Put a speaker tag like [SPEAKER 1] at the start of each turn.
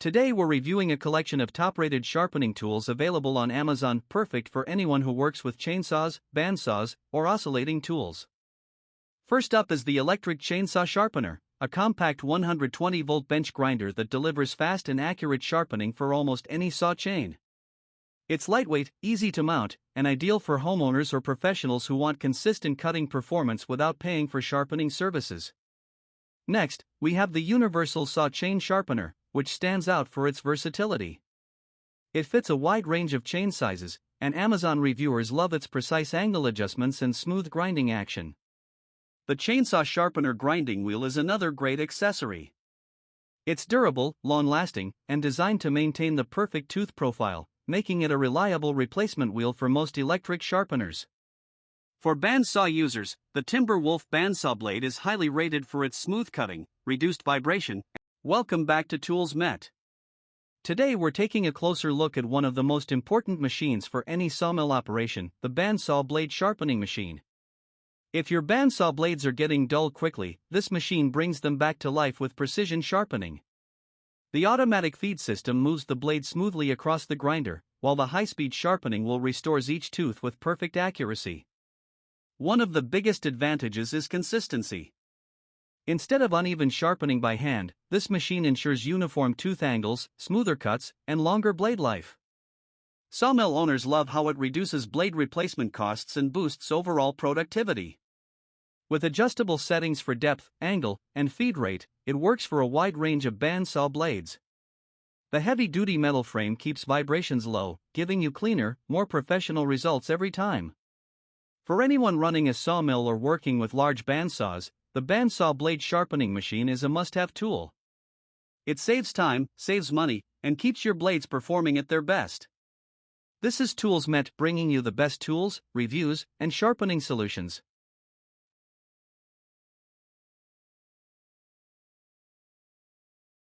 [SPEAKER 1] Today we're reviewing a collection of top-rated sharpening tools available on Amazon, perfect for anyone who works with chainsaws, bandsaws, or oscillating tools. First up is the electric chainsaw sharpener, a compact 120-volt bench grinder that delivers fast and accurate sharpening for almost any saw chain. It's lightweight, easy to mount, and ideal for homeowners or professionals who want consistent cutting performance without paying for sharpening services. Next, we have the universal saw chain sharpener, which stands out for its versatility. It fits a wide range of chain sizes, and Amazon reviewers love its precise angle adjustments and smooth grinding action. The chainsaw sharpener grinding wheel is another great accessory. It's durable, long-lasting, and designed to maintain the perfect tooth profile, making it a reliable replacement wheel for most electric sharpeners. For bandsaw users, the Timberwolf bandsaw blade is highly rated for its smooth cutting, reduced vibration. Welcome back to Tools Met. Today we're taking a closer look at one of the most important machines for any sawmill operation, the bandsaw blade sharpening machine. If your bandsaw blades are getting dull quickly, this machine brings them back to life with precision sharpening. The automatic feed system moves the blade smoothly across the grinder, while the high-speed sharpening will restores each tooth with perfect accuracy. One of the biggest advantages is consistency. Instead of uneven sharpening by hand, this machine ensures uniform tooth angles, smoother cuts, and longer blade life. Sawmill owners love how it reduces blade replacement costs and boosts overall productivity. With adjustable settings for depth, angle, and feed rate, it works for a wide range of bandsaw blades. The heavy-duty metal frame keeps vibrations low, giving you cleaner, more professional results every time. For anyone running a sawmill or working with large bandsaws, the bandsaw blade sharpening machine is a must-have tool. It saves time, saves money, and keeps your blades performing at their best. This is Tools Met, bringing you the best tools, reviews, and sharpening solutions.